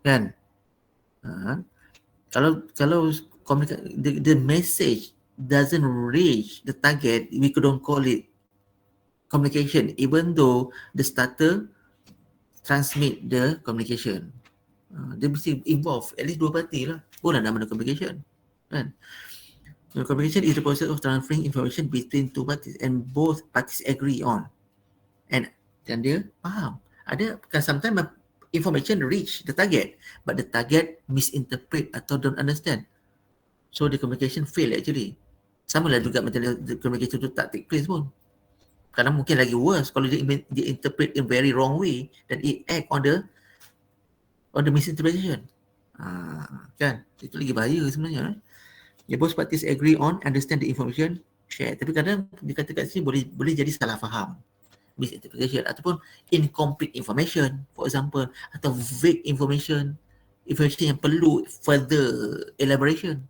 Kan? Ha? Kalau the message doesn't reach the target, we couldn't call it communication, even though the starter transmit the communication. Dia mesti involve at least dua parti lah. Barulah nama communication. Kan? So, communication is the process of transferring information between two parties and both parties agree on. Dan dia faham. Ada kan sometimes information reach the target, but the target misinterpret atau don't understand. So the communication fail actually. Sama lah juga macam the communication tu tak take place pun. Kadang mungkin lagi worse kalau dia interpret in very wrong way dan it act on the misinterpretation. Kan? Itu lagi bahaya sebenarnya. Both parties agree on, understand the information, share. Tapi kadang dikata kat sini boleh jadi salah faham, misinterpretation ataupun incomplete information, for example, atau vague information yang perlu further elaboration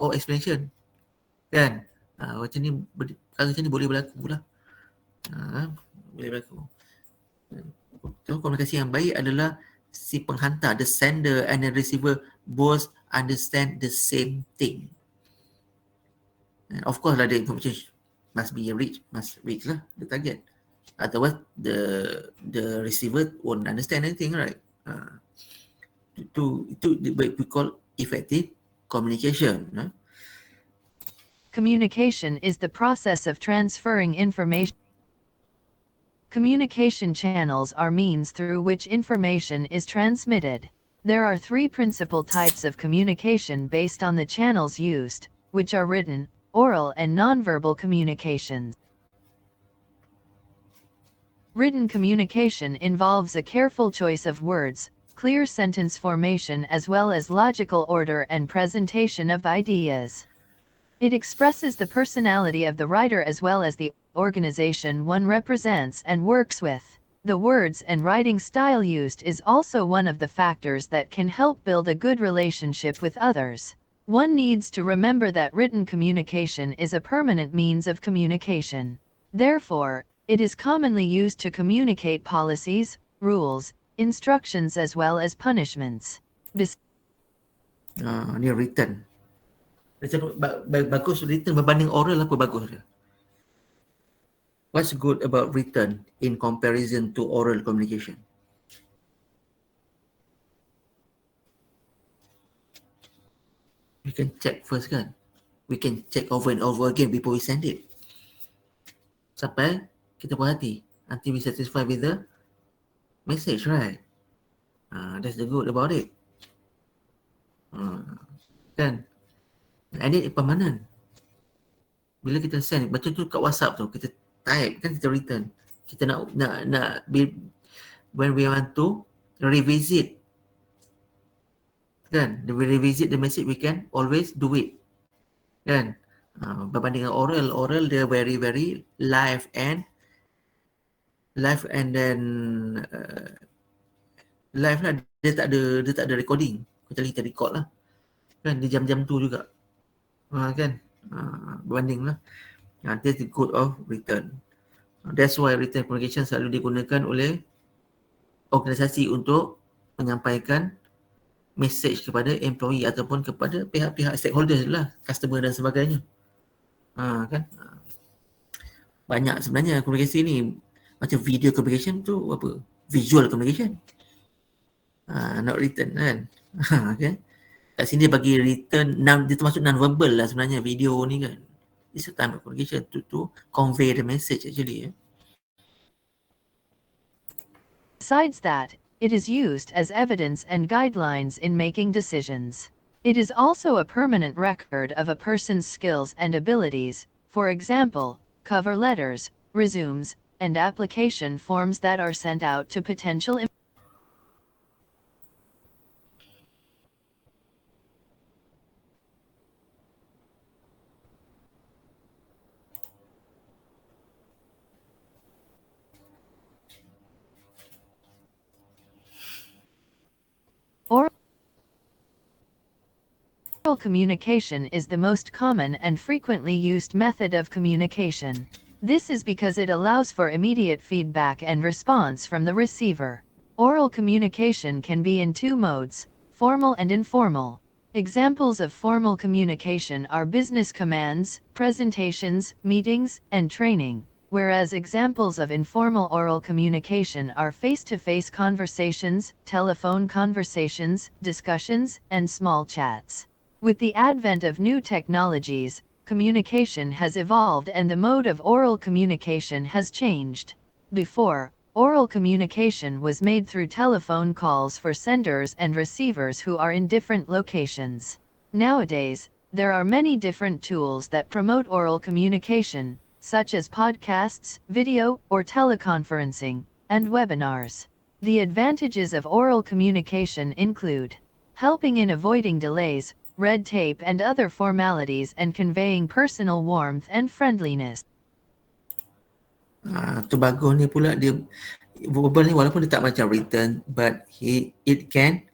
or explanation. Kan? Macam ni, perkara macam ni boleh berlaku lah. Boleh berlaku. So, komunikasi yang baik adalah si penghantar, the sender and the receiver both understand the same thing. And of course lah, the information must reach lah the target. Otherwise, the receiver won't understand anything, right? Itu we call effective communication. Communication is the process of transferring information. Communication channels are means through which information is transmitted. There are three principal types of communication based on the channels used, which are written, oral and nonverbal communications. Written communication involves a careful choice of words, clear sentence formation as well as logical order and presentation of ideas. It expresses the personality of the writer as well as the organization one represents and works with. The words and writing style used is also one of the factors that can help build a good relationship with others. One needs to remember that written communication is a permanent means of communication. Therefore, it is commonly used to communicate policies, rules, instructions as well as punishments. Ni written. Bagus written berbanding oral, apa bagus dia? What's good about written in comparison to oral communication? We can check first kan? We can check over and over again before we send it. Sampai kita perhati until we satisfied with the message, right? That's the good about it. Kan? And then permanent. Bila kita send, betul tu kat WhatsApp tu, kita type kan, kita return. Kita nak when we want to revisit, kan, we revisit the message, we can always do it, kan. Berbanding dengan oral dia very very live and then live lah, dia tak ada recording, kecuali kita record lah, kan, dia jam-jam tu juga, kan, berbanding lah. That's the good of written. That's why written communication selalu digunakan oleh organisasi untuk menyampaikan message kepada employee ataupun kepada pihak-pihak stakeholders lah, customer dan sebagainya. Kan? Banyak sebenarnya komunikasi ni. Macam video communication tu apa? Visual communication. Not written kan. Okay. Kat sini bagi written, dia termasuk non-verbal lah sebenarnya video ni kan. It's a type of communication to convey the message actually. Besides that, it is used as evidence and guidelines in making decisions. It is also a permanent record of a person's skills and abilities, for example, cover letters, resumes, and application forms that are sent out to potential Oral communication is the most common and frequently used method of communication. This is because it allows for immediate feedback and response from the receiver. Oral communication can be in two modes, formal and informal. Examples of formal communication are business commands, presentations, meetings, and training, whereas examples of informal oral communication are face-to-face conversations, telephone conversations, discussions, and small chats. With the advent of new technologies, communication has evolved and the mode of oral communication has changed. Before, oral communication was made through telephone calls for senders and receivers who are in different locations. Nowadays, there are many different tools that promote oral communication, such as podcasts, video, or teleconferencing, and webinars. The advantages of oral communication include helping in avoiding delays, red tape and other formalities and conveying personal warmth and friendliness. Tu bagus ni pula dia verbal ni walaupun dia tak macam written but it can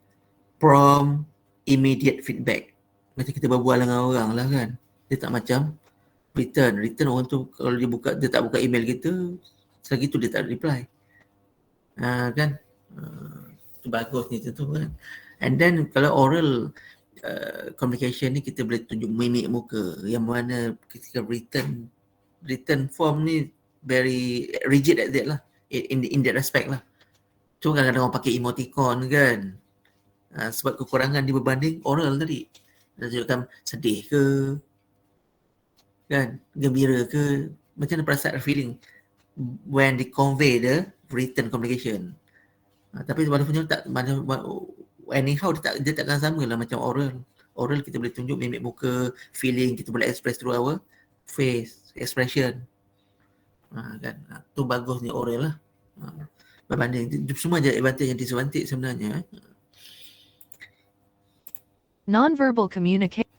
prompt immediate feedback. Macam kita berbual dengan orang lah kan. Dia tak macam written orang tu kalau dia tak buka email kita selagi tu dia tak reply. Kan? Tu bagus ni tu kan. And then kalau oral communication ni kita boleh tunjuk mimik muka yang mana ketika written form ni very rigid at that lah in that respect lah. Cuma kadang-kadang orang pakai emoticon kan, sebab kekurangan dia berbanding oral tadi. Dia tunjukkan sedih ke kan, gembira ke, macam mana perasaan feeling when they convey the written communication. Tapi walaupun tak anyhow dia takkan sama lah macam oral kita boleh tunjuk mimik muka, feeling kita boleh express through our face expression. Kan, tu bagusnya oral lah. Berbanding semua ada advantage dan disadvantage sebenarnya. Non-verbal communication.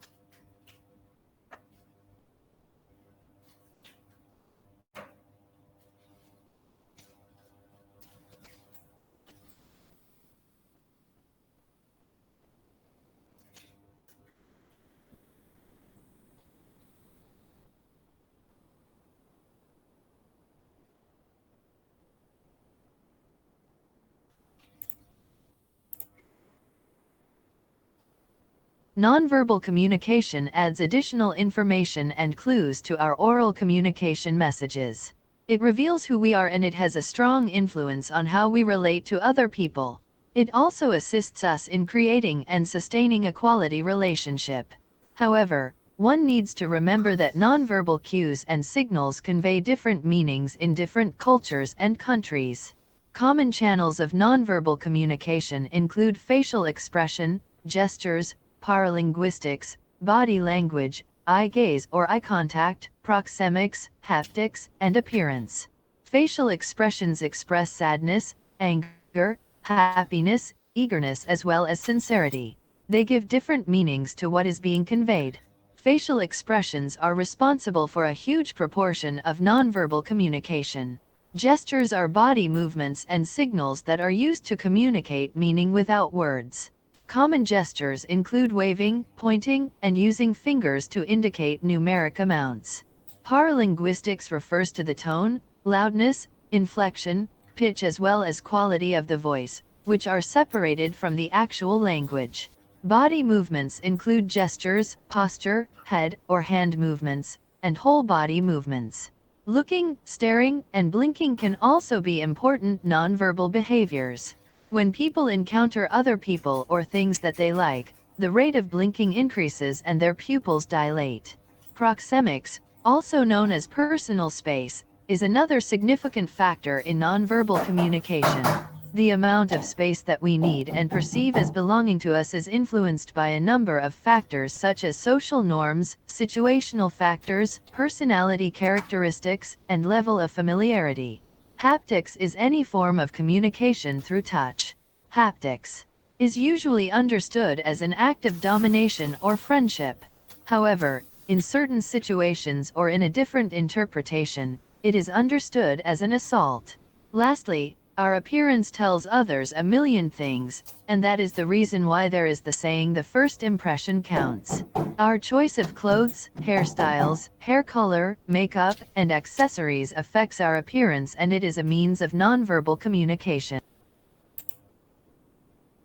Nonverbal communication adds additional information and clues to our oral communication messages. It reveals who we are and it has a strong influence on how we relate to other people. It also assists us in creating and sustaining a quality relationship. However, one needs to remember that nonverbal cues and signals convey different meanings in different cultures and countries. Common channels of nonverbal communication include facial expression, gestures, paralinguistics, body language, eye gaze or eye contact, proxemics, haptics, and appearance. Facial expressions express sadness, anger, happiness, eagerness as well as sincerity. They give different meanings to what is being conveyed. Facial expressions are responsible for a huge proportion of nonverbal communication. Gestures are body movements and signals that are used to communicate meaning without words. Common gestures include waving, pointing, and using fingers to indicate numeric amounts. Paralinguistics refers to the tone, loudness, inflection, pitch as well as quality of the voice, which are separated from the actual language. Body movements include gestures, posture, head or hand movements, and whole body movements. Looking, staring, and blinking can also be important nonverbal behaviors. When people encounter other people or things that they like, the rate of blinking increases and their pupils dilate. Proxemics, also known as personal space, is another significant factor in nonverbal communication. The amount of space that we need and perceive as belonging to us is influenced by a number of factors such as social norms, situational factors, personality characteristics, and level of familiarity. Haptics is any form of communication through touch. Haptics is usually understood as an act of domination or friendship. However, in certain situations or in a different interpretation, it is understood as an assault. Lastly, our appearance tells others a million things, and that is the reason why there is the saying the first impression counts. Our choice of clothes, hairstyles, hair color, makeup, and accessories affects our appearance and it is a means of nonverbal communication.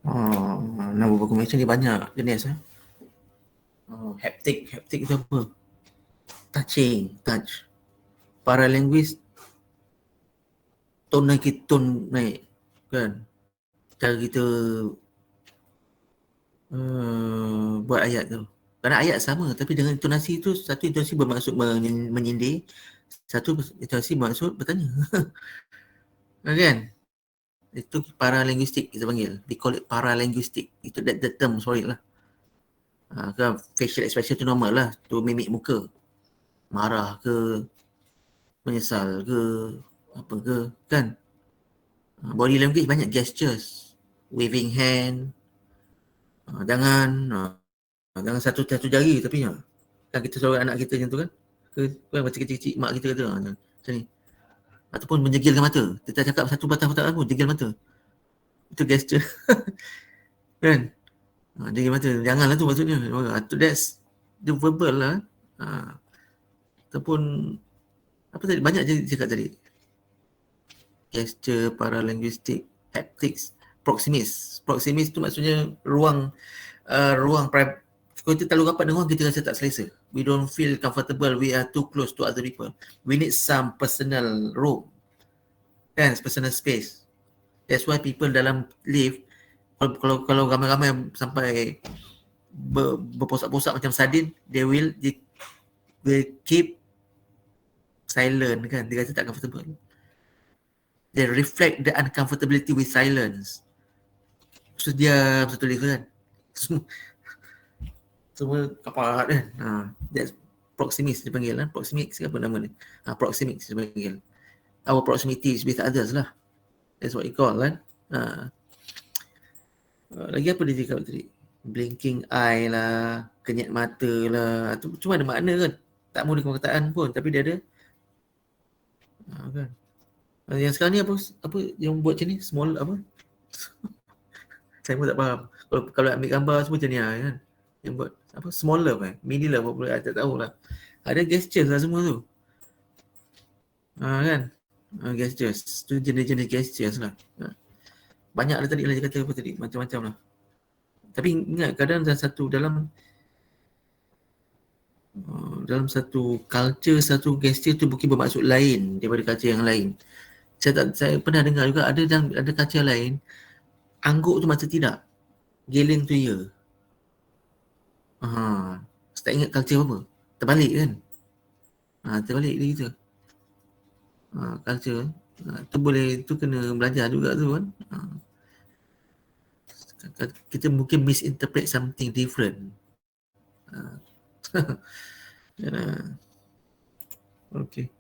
Non-verbal communication ni banyak jenis. Haptic itu apa? Touch. Paralinguist, tone naik kan. Cara kita buat ayat tu. Kerana ayat sama tapi dengan intonasi tu, satu intonasi bermaksud menyindir, satu intonasi bermaksud bertanya. Kan? Itu paralinguistik kita panggil. We call it paralinguistik. Itu that term, sorry lah. Kan facial expression tu normal lah. Tu mimik muka. Marah ke, menyesal ke, apa ke, kan? Body language banyak gestures. Waving hand. Jangan satu jari tapi kan kita suruh anak kita macam tu kan. Kan macam kecil-kecil mak kita kata macam ni. Ataupun menjegilkan mata. Kita cakap satu patah-patah aku, jegil mata. Itu gesture. Kan? Jegil mata. Janganlah tu maksudnya. That's the verbal lah. Ataupun apa tadi? Banyak je cakap tadi. Gesture, paralinguistic, haptics, proximis. Proximis tu maksudnya ruang kalau kita terlalu rapat dengan orang, kita rasa tak selesa. We don't feel comfortable, we are too close to other people. We need some personal room. Kan, personal space. That's why people dalam lift, kalau ramai-ramai sampai berposak-posak macam sardin, they will keep silent kan. Dia rasa tak comfortable. They reflect the uncomfortability with silence. So diam satu lift kan. Semua kapat kan. That's proxemics dia panggil lah. Proxemics apa nama ni? Proxemics dia panggil. Our proximities with others lah. That's what you call kan. Lagi apa dia cakap tadi? Blinking eye lah, kenyat mata lah. Itu cuma ada makna kan. Tak mahu dengan perkataan pun, tapi dia ada. Kan. Yang sekarang ni apa yang buat macam ni? Small apa? Saya pun tak faham. Kalau ambil gambar semua macam ni kan. Yang buat apa? Small love mini love apa tak tahulah. Ada gestures lah semua tu. Kan? Gestures. Tu jenis-jenis gestures lah. Banyak lah tadi lah dia kata apa tadi. Macam-macam lah. Tapi ingat kadang dalam satu culture, satu gesture tu mungkin bermaksud lain daripada culture yang lain. Saya pernah dengar juga ada culture lain, angguk tu masa tidak, geling tu ya. Tak ingat culture apa. Terbalik kan. Terbalik dia gitu. Culture. Tu kena belajar juga tu kan. Kita mungkin misinterpret something different. Okay.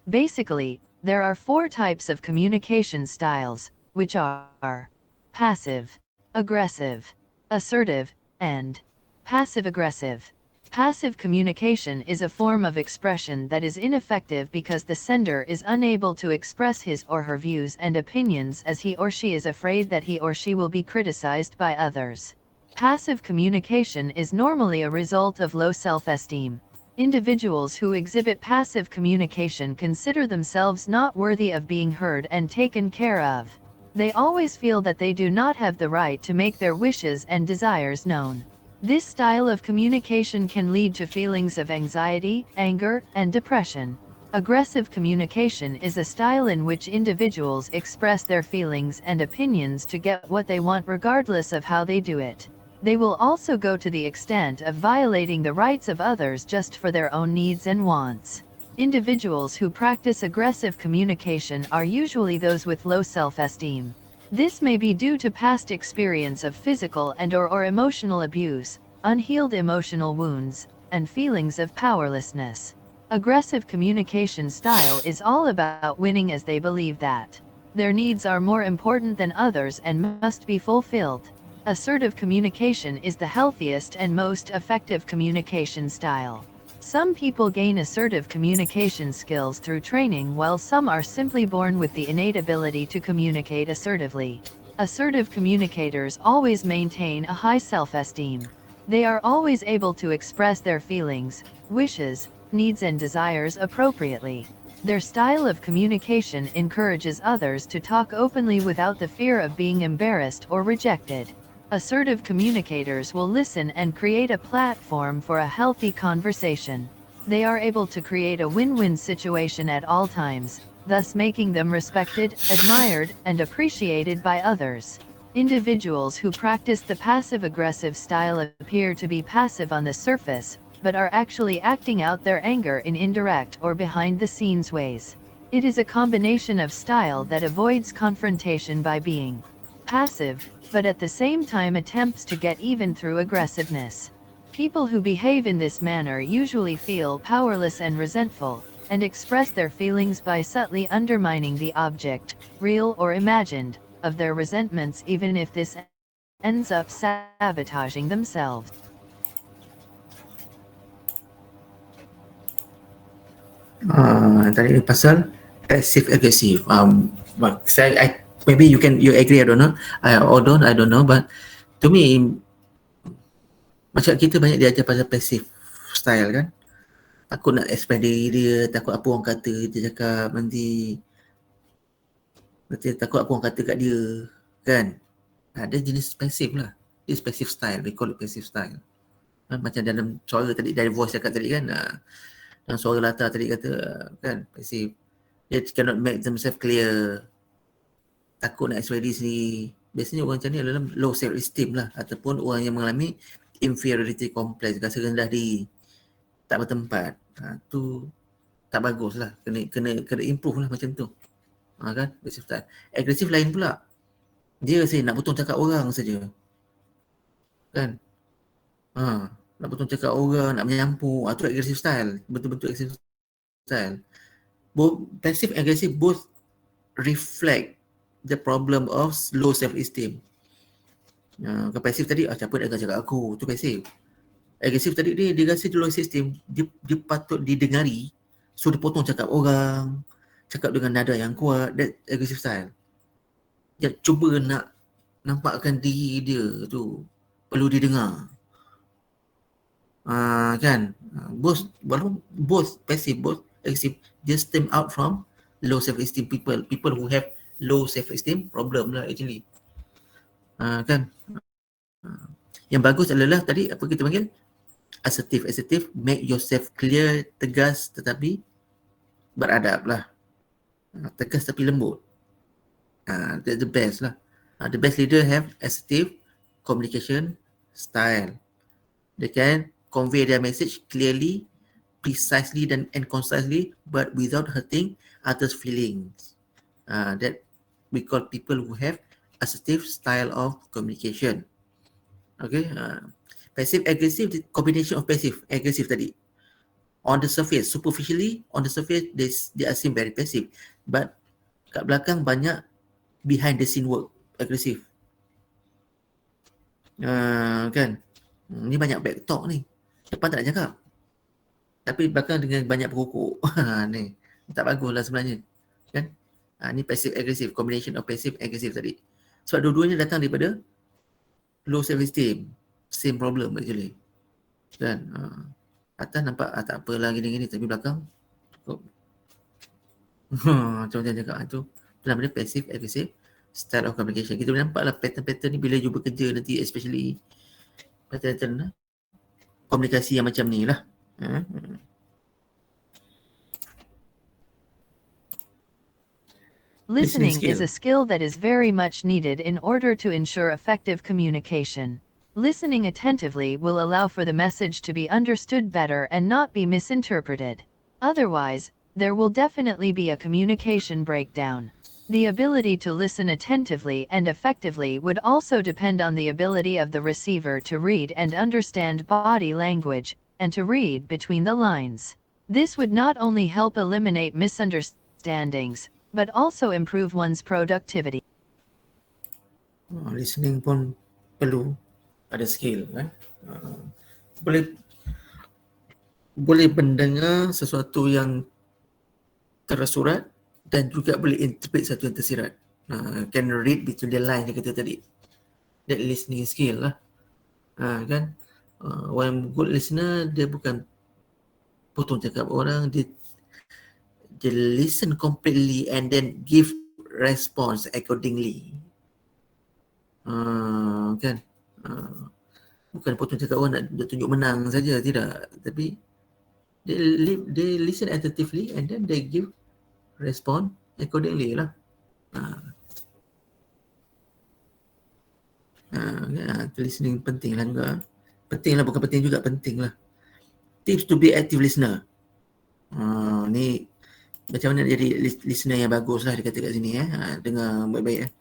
Basically, there are 4 types of communication styles, which are passive, aggressive, assertive, and passive-aggressive. Passive communication is a form of expression that is ineffective because the sender is unable to express his or her views and opinions as he or she is afraid that he or she will be criticized by others. Passive communication is normally a result of low self-esteem. Individuals who exhibit passive communication consider themselves not worthy of being heard and taken care of. They always feel that they do not have the right to make their wishes and desires known. This style of communication can lead to feelings of anxiety, anger, and depression. Aggressive communication is a style in which individuals express their feelings and opinions to get what they want regardless of how they do it. They will also go to the extent of violating the rights of others just for their own needs and wants. Individuals who practice aggressive communication are usually those with low self-esteem. This may be due to past experience of physical and/or emotional abuse, unhealed emotional wounds, and feelings of powerlessness. Aggressive communication style is all about winning as they believe that their needs are more important than others and must be fulfilled. Assertive communication is the healthiest and most effective communication style. Some people gain assertive communication skills through training while some are simply born with the innate ability to communicate assertively. Assertive communicators always maintain a high self-esteem. They are always able to express their feelings, wishes, needs and desires appropriately. Their style of communication encourages others to talk openly without the fear of being embarrassed or rejected. Assertive communicators will listen and create a platform for a healthy conversation. They are able to create a win-win situation at all times, thus making them respected, admired, and appreciated by others. Individuals who practice the passive-aggressive style appear to be passive on the surface, but are actually acting out their anger in indirect or behind-the-scenes ways. It is a combination of style that avoids confrontation by being passive, but at the same time attempts to get even through aggressiveness. People who behave in this manner usually feel powerless and resentful, and express their feelings by subtly undermining the object, real or imagined, of their resentments, even if this ends up sabotaging themselves. Tadi pasal passive aggressive. Maybe you agree, I don't know. I don't know, but to me, macam kita banyak diajar pasal passive style kan. Takut nak explain diri dia, takut apa orang kata, dia cakap nanti takut apa orang kata kat dia, kan. Dia jenis passive lah. This passive style, we call it passive style. Macam dalam suara tadi, dari voice cakap tadi kan, dalam suara latar tadi kata, kan, passive. They cannot make themselves clear. Takut nak explain diri sendiri. Biasanya orang macam ni adalah low self-esteem lah. Ataupun orang yang mengalami inferiority complex, rasa rendah diri, tak bertempat. Tu tak bagus lah. Kena improve lah macam tu. Kan? Passive style. Agresif lain pula. Dia rasa nak potong cakap orang saja. Kan? Nak potong cakap orang, nak menyampuk. Tu agresif style. Betul-betul agresif style. Both passive and aggressive both reflect the problem of low self-esteem. Kalau passive tadi, siapa nak cakap aku? Tu passive. Agresif tadi dia rasa dia low self-esteem, dia patut didengari, so dia potong cakap orang, cakap dengan nada yang kuat. That aggressive style. Dia cuba nak nampakkan diri dia tu perlu didengar. Kan? Both passive, both aggressive, they stem out from low self-esteem people who have low self-esteem problem lah actually. Kan? Yang bagus adalah tadi apa kita panggil assertive, make yourself clear, tegas tetapi beradab lah. Tegas tapi lembut. That's the best lah. The best leader have assertive communication style. They can convey their message clearly, precisely and concisely, but without hurting others' feelings. That we call people who have assertive style of communication. Okay. Passive aggressive, the combination of passive aggressive tadi. On the surface, superficially, on the surface, they are seem very passive, but kat belakang banyak behind the scene work aggressive. Kan? Ni banyak back talk ni. Depan tak nak cakap. Tapi belakang dengan banyak pokok. Ni. Tak bagus lah sebenarnya. Kan? Ni passive aggressive, combination of passive aggressive tadi. Sebab dua-duanya datang daripada low self-esteem. Same problem actually. Kan? Atas nampak tak apalah gini-gini, tapi belakang cukup. Macam-macam cakap tu. Itu namanya passive aggressive style of communication. Kita boleh nampak lah pattern-pattern ni bila you bekerja nanti, especially pattern komunikasi yang macam ni lah. Listening is a skill that is very much needed in order to ensure effective communication. Listening attentively will allow for the message to be understood better and not be misinterpreted. Otherwise, there will definitely be a communication breakdown. The ability to listen attentively and effectively would also depend on the ability of the receiver to read and understand body language, and to read between the lines. This would not only help eliminate misunderstandings, but also improve one's productivity. Listening pun perlu ada skill kan. Boleh mendengar sesuatu yang tersurat dan juga boleh interpret satu yang tersirat. Can read between the line dia kata tadi. That listening skill lah. Kan. One good listener, dia bukan potong cakap orang, dia listen completely and then give response accordingly. Kan? Uh, Bukan potong cakap orang nak dia tunjuk menang saja, tidak. Tapi they listen attentively and then they give respond accordingly lah. Listening penting lah juga. Penting lah, bukan penting juga, penting lah. Tips to be active listener. Ni macam mana jadi listener yang bagus lah, dia kata kat sini. Dengar baik-baik.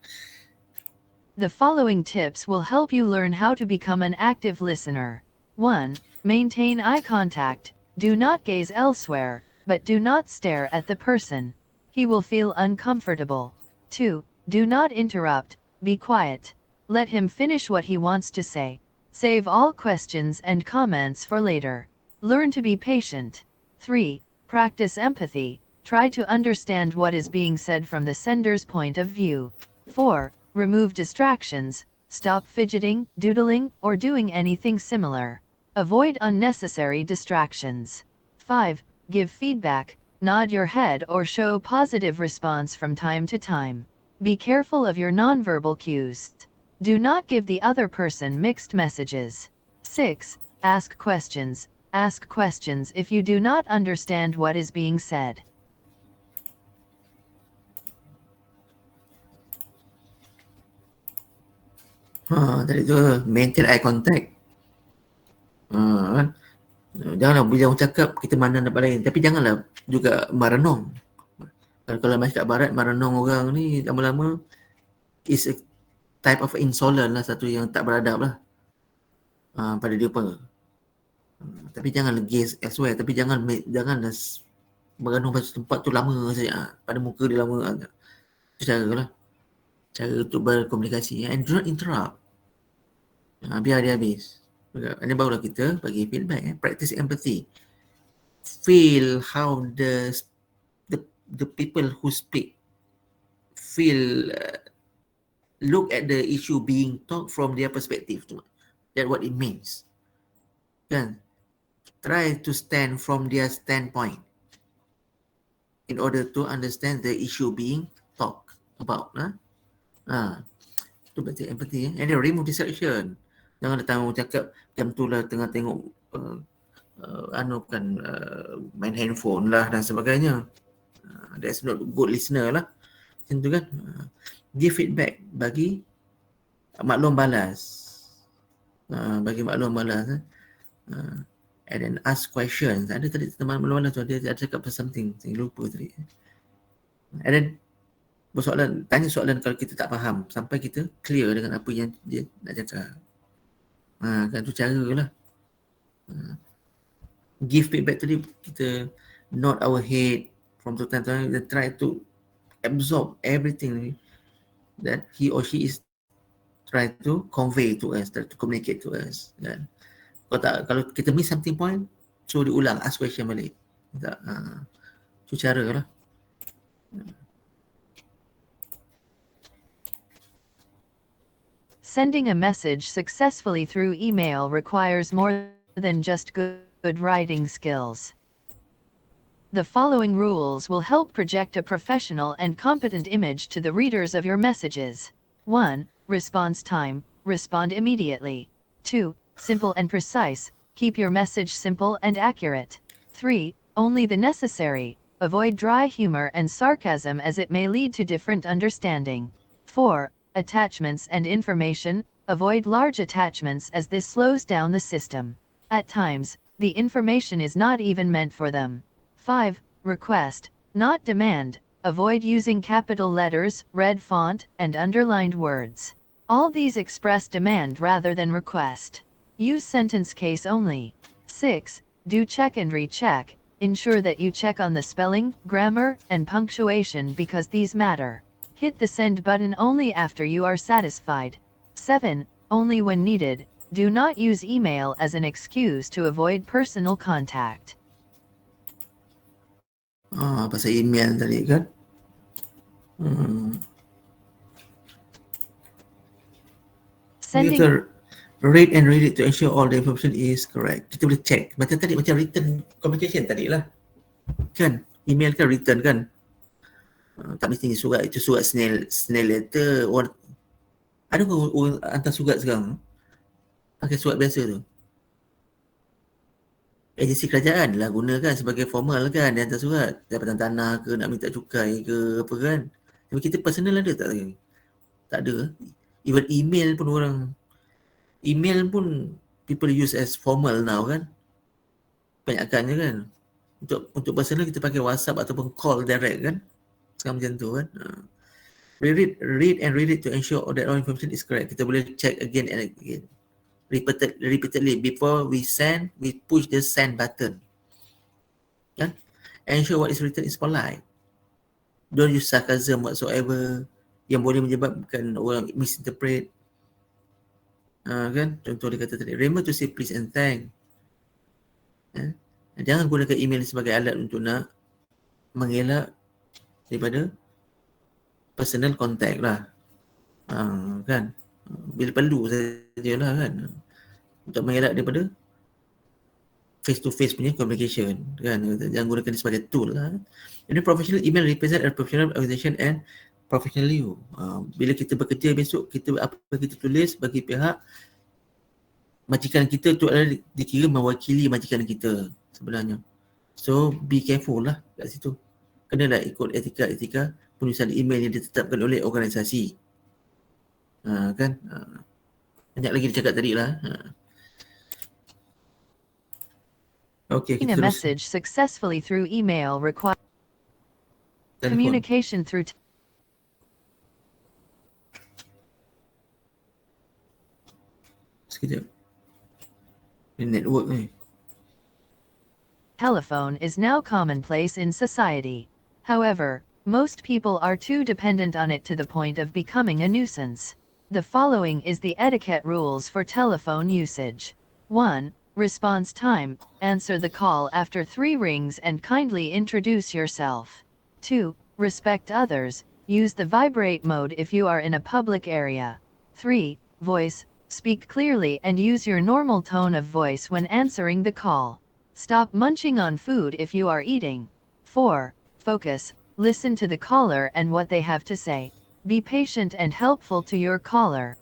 The following tips will help you learn how to become an active listener. 1. Maintain eye contact. Do not gaze elsewhere, but do not stare at the person. He will feel uncomfortable. 2. Do not interrupt. Be quiet. Let him finish what he wants to say. Save all questions and comments for later. Learn to be patient. 3. Practice empathy. Try to understand what is being said from the sender's point of view. 4. Remove distractions. Stop fidgeting, doodling, or doing anything similar. Avoid unnecessary distractions. 5. Give feedback. Nod your head or show positive response from time to time. Be careful of your nonverbal cues. Do not give the other person mixed messages. 6. Ask questions. Ask questions if you do not understand what is being said. Tadi tu maintain eye contact. Kan? Janganlah bila orang cakap kita mana nak lain, tapi janganlah juga merenung. Kalau masyarakat barat merenung orang ni lama-lama is a type of insolent lah, satu yang tak beradab lah pada dia pun. Tapi janganlah gaze elsewhere, tapi janganlah merenung pada tempat tu lama saja, pada muka dia lama. Itu cara lah, cara untuk berkomunikasi. And do not interrupt. Biar dia habis. Ini barulah kita bagi feedback. Practice empathy. Feel how the people who speak feel, look at the issue being talked from their perspective. That's what it means. Kan? Try to stand from their standpoint in order to understand the issue being talked about. Itu berarti empathy. And then remove distraction. Jangan datang orang cakap jam tu lah tengah tengok main handphone lah dan sebagainya. That's not good listener lah. Macam tu kan. Give feedback, bagi maklum balas. Bagi maklum balas. And then ask questions. Ada tadi teman maklum balas tu, ada cakap something. Saya lupa tadi. And then bersoalan, tanya soalan kalau kita tak faham sampai kita clear dengan apa yang dia nak cakap. Kan tu cara lah. Give feedback tadi, kita nod our head from time to time, try to absorb everything that he or she is try to convey to us, try to communicate to us. Kan? Kalau kita miss something point, so diulang, ask question balik. Itu cara lah. Sending a message successfully through email requires more than just good writing skills. The following rules will help project a professional and competent image to the readers of your messages. 1. Response time. Respond immediately. 2. Simple and precise. Keep your message simple and accurate. 3. Only the necessary. Avoid dry humor and sarcasm as it may lead to different understanding. 4. Attachments and information. Avoid large attachments as this slows down the system. At times, the information is not even meant for them. 5. Request, not demand. Avoid using capital letters, red font, and underlined words. All these express demand rather than request. Use sentence case only. 6. Do check and recheck. Ensure that you check on the spelling, grammar, and punctuation because these matter. Hit the send button only after you are satisfied. 7. Only when needed. Do not use email as an excuse to avoid personal contact. Pasal email tadi kan. Sending Kita Read and read it to ensure all the information is correct. Kita boleh check. Macam tadi, macam written communication tadi lah. Kan? Email kan written kan? Tak mesti surat. Itu surat snail letter. Ada orang hantar surat sekarang? Pakai surat biasa tu. Agensi kerajaan lah gunakan sebagai formal kan. Dia hantar surat. Jabatan tanah ke, nak minta cukai ke, apa kan. Tapi kita personal ada tak? Tak ada. Even email pun people use as formal now kan. Banyakkannya kan. Untuk personal kita pakai WhatsApp ataupun call direct kan. Sekarang macam tu kan. Read and read it to ensure that all information is correct. Kita boleh check again and again. Repeatedly before we send, we push the send button. Kan? Ensure what is written is polite. Don't use sarcasm whatsoever yang boleh menyebabkan orang misinterpret. Kan? Contoh dia kata tadi, remember to say please and thank. Jangan gunakan email sebagai alat untuk nak mengelak daripada personal contact lah. Kan? Bila perlu sajalah kan. Untuk mengelak daripada face to face punya communication kan. Jangan gunakan dia sebagai tool lah. Ini professional email represent a professional organization and professional you. Bila kita bekerja besok, apa kita tulis bagi pihak majikan kita tu adalah dikira mewakili majikan kita sebenarnya. So be careful lah kat situ. Kenalah ikut etika penulisan email yang ditetapkan oleh organisasi. Kan? Banyak lagi dia cakap tadi lah. Okay, Sending a message successfully through email requires communication through sekejap. Network ni. Telephone is now commonplace in society. However, most people are too dependent on it to the point of becoming a nuisance. The following is the etiquette rules for telephone usage. 1. Response time. Answer the call after 3 rings and kindly introduce yourself. 2. Respect others. Use the vibrate mode if you are in a public area. 3. Voice. Speak clearly and use your normal tone of voice when answering the call. Stop munching on food if you are eating. 4. Focus. Listen to the caller and what they have to say. Be patient and helpful to your caller.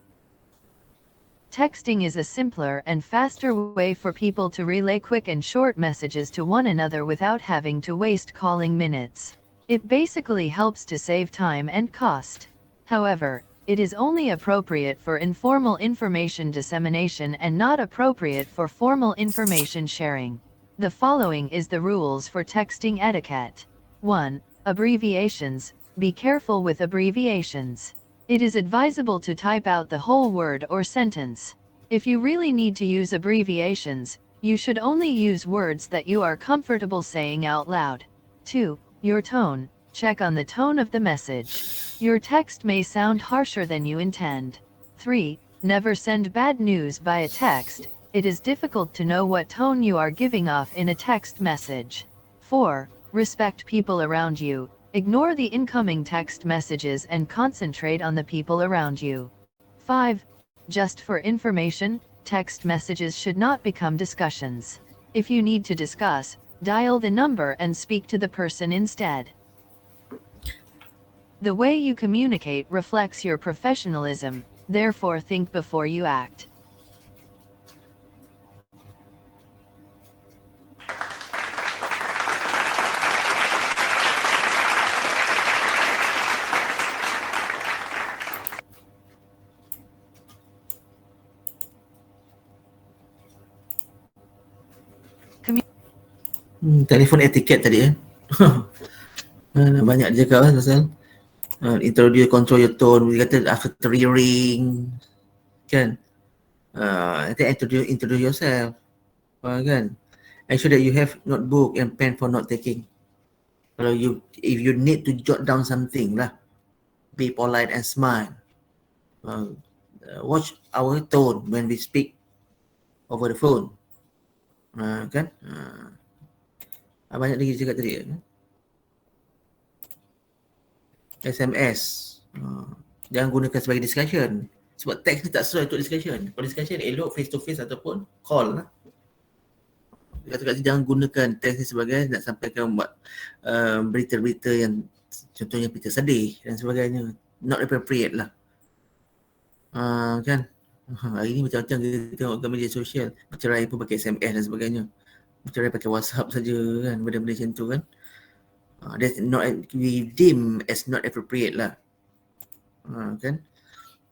Texting is a simpler and faster way for people to relay quick and short messages to one another without having to waste calling minutes. It basically helps to save time and cost. However, it is only appropriate for informal information dissemination and not appropriate for formal information sharing. The following is the rules for texting etiquette. 1. Abbreviations. Be careful with abbreviations. It is advisable to type out the whole word or sentence. If you really need to use abbreviations, you should only use words that you are comfortable saying out loud. 2. Your tone. Check on the tone of the message. Your text may sound harsher than you intend. 3. Never send bad news via text. It is difficult to know what tone you are giving off in a text message. 4. Respect people around you. Ignore the incoming text messages and concentrate on the people around you. 5. Just for information, text messages should not become discussions. If you need to discuss, dial the number and speak to the person instead. The way you communicate reflects your professionalism, therefore think before you act. Telefon etiquette tadi banyak dia cakap lah pasal introduce, control your tone. Dia kata after 3 ring kan, I think introduce yourself kan. Ensure that you have notebook and pen for note taking. If you need to jot down something lah, be polite and smile. Watch our tone when we speak over the phone kan. Banyak lagi cakap tadi. SMS. Jangan gunakan sebagai discussion. Sebab teks ni tak sesuai untuk discussion. Kalau discussion elok face to face ataupun call lah. Kata-kata jangan gunakan teks ni sebagai nak sampaikan buat berita-berita yang contohnya berita sedih dan sebagainya. Not appropriate lah. Kan? Hari ni macam-macam kita tengok kat media sosial. Bercerai pun pakai SMS dan sebagainya. Bercerai pakai WhatsApp saja kan. Benda-benda macam tu kan. That's not, we deem as not appropriate lah. Kan?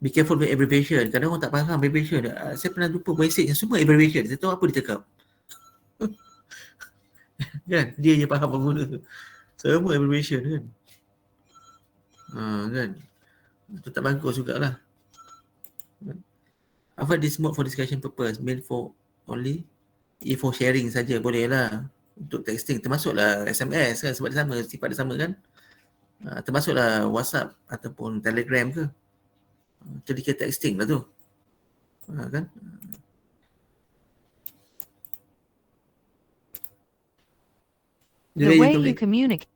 Be careful with abbreviation. Kadang orang tak faham abbreviation. Saya pernah lupa message yang semua abbreviation. Saya tahu apa dia cakap. Kan? Dia je faham apa guna tu. Semua abbreviation kan. Kan? Itu tak bagus jugalah. Avoid this mode for discussion purpose. Mail for only if for sharing saja boleh lah. Untuk texting termasuklah SMS kan sebab dia sama, sifat dia sama kan. Termasuklah WhatsApp ataupun Telegram ke. Itu dia texting lah tu. Kan? The way you communicate.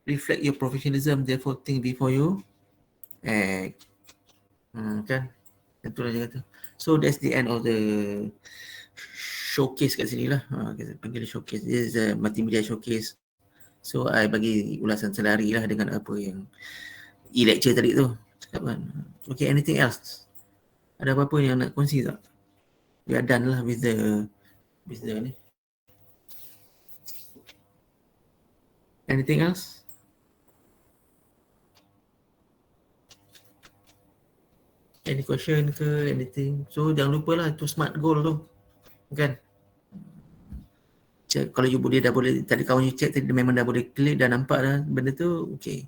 Reflect your professionalism, therefore think before you act. Kan? Itulah dia kata. So that's the end of the showcase kat sini lah. Kita panggil showcase. This is a multimedia showcase. So I bagi ulasan selari lah dengan apa yang e-lecture tadi tu. Cakap kan. Okay, anything else? Ada apa-apa yang nak kongsi tak? We are done lah with the ni. Anything else? Any question ke anything? So jangan lupa lah tu smart goal tu. Kan? Check, kalau you boleh dah boleh, tadi kawan you check tadi memang dah boleh klik, dah nampak dah benda tu, okay.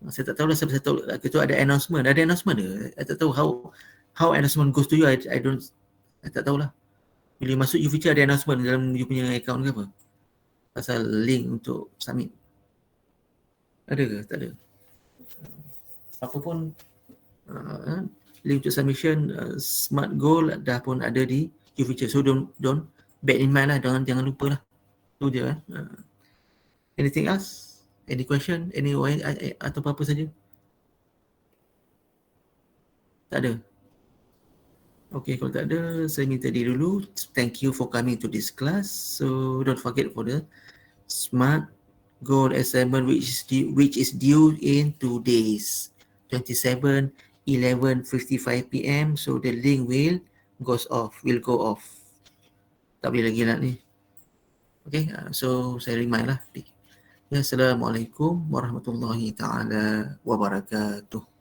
Saya tak tahu lah, saya tahu itu ada announcement. Ada announcement ke? I tak tahu how announcement goes to you. I tak tahulah. Bila masuk you feature ada announcement dalam you punya account ke apa? Pasal link untuk submit. Ada ke? Tak ada. Apa pun link untuk submission smart goal dah pun ada di you feature. So don't bad in mind lah, jangan lupa lah. Tu je kan. Anything else? Any question? Any atau apa-apa saja? Tak ada? Okay, kalau tak ada, saya minta diri dulu. Thank you for coming to this class. So don't forget for the smart goal assignment which is due in 2 days. 27/11:55 PM. So the link will go off. Tak boleh lagi nak ni. Okay, so saya remind lah. Ya, Assalamualaikum warahmatullahi taala wabarakatuh.